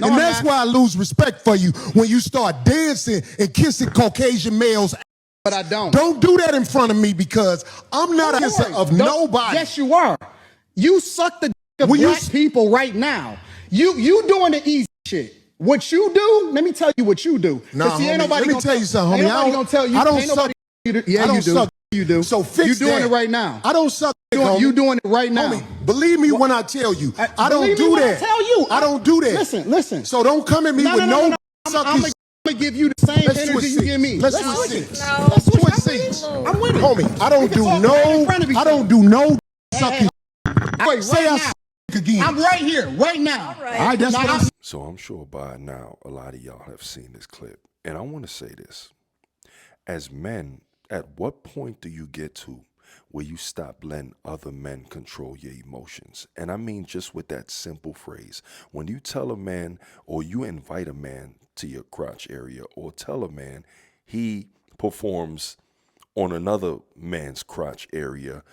No, and that's why I lose respect for you when you start dancing and kissing Caucasian males. But I don't. Don't do that in front of me because I'm not a kisser of nobody. Yes, you are. You suck the dick of black people right now. You doing the easy shit. What you do, let me tell you what you do. Nah, see, homie, let me tell you something, homie. Ain't nobody gonna tell you. I don't suck. Yeah, I don't you do. suck. You do. So fix You doing that. it right now. I don't suck. You doing it right now. Homie, believe me when I tell you. I don't do that. I tell you. I don't do that. Listen. So don't come at me with no I'm gonna give you the same energy you give me. Let's switch seats. No. Let's switch seats. I'm with it. Homie, I don't do no sucking. Say I suck again. I'm right here, right now. All right. All right, that's what I'm. So I'm sure by now a lot of y'all have seen this clip. And I want to say this. As men, at what point do you get to where you stop letting other men control your emotions? And I mean just with that simple phrase. When you tell a man or you invite a man to your crotch area or tell a man he performs on another man's crotch area,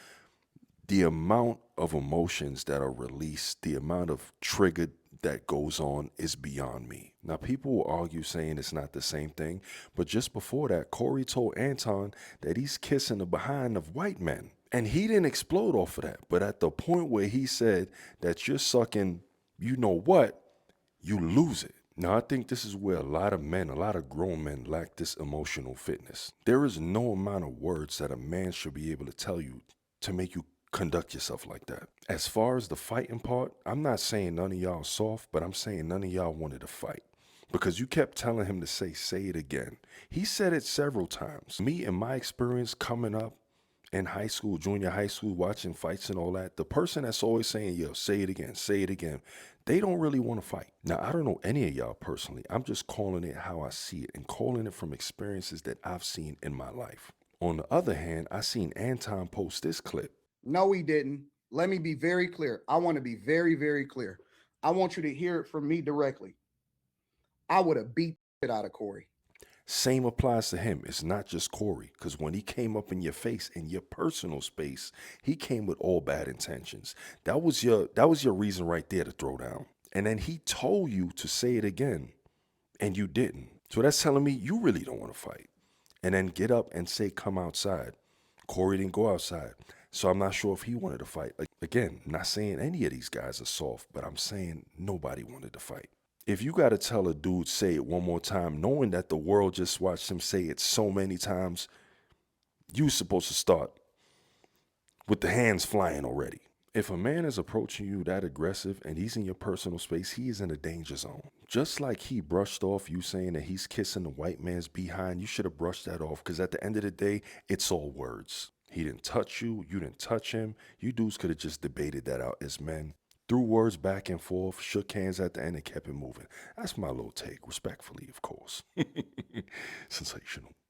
the amount of emotions that are released, the amount of triggered that goes on is beyond me. Now, people will argue saying it's not the same thing, but just before that, Corey told Anton that he's kissing the behind of white men. And he didn't explode off of that. But at the point where he said that you're sucking, you know what, you lose it. Now, I think this is where a lot of men, a lot of grown men lack this emotional fitness. There is no amount of words that a man should be able to tell you to make you conduct yourself like that. As far as the fighting part, I'm not saying none of y'all soft, but I'm saying none of y'all wanted to fight. Because you kept telling him to say it again. He said it several times. Me, in my experience coming up in high school, junior high school, watching fights and all that, the person that's always saying, yo, say it again, they don't really want to fight. Now, I don't know any of y'all personally. I'm just calling it how I see it and calling it from experiences that I've seen in my life. On the other hand, I seen Anton post this clip. No, he didn't. Let me be very clear. I want to be very, very clear. I want you to hear it from me directly. I would have beat it out of Corey. Same applies to him. It's not just Corey, because when he came up in your face, in your personal space, he came with all bad intentions. That was your reason right there to throw down. And then he told you to say it again, and you didn't. So that's telling me you really don't want to fight. And then get up and say, come outside. Corey didn't go outside. So I'm not sure if he wanted to fight. Again, I'm not saying any of these guys are soft, but I'm saying nobody wanted to fight. If you got to tell a dude, say it one more time, knowing that the world just watched him say it so many times, you're supposed to start with the hands flying already. If a man is approaching you that aggressive and he's in your personal space, he is in a danger zone. Just like he brushed off you saying that he's kissing the white man's behind, you should have brushed that off, because at the end of the day, it's all words. He didn't touch you. You didn't touch him. You dudes could have just debated that out as men. Threw words back and forth, shook hands at the end, and kept it moving. That's my little take, respectfully, of course. Sensational.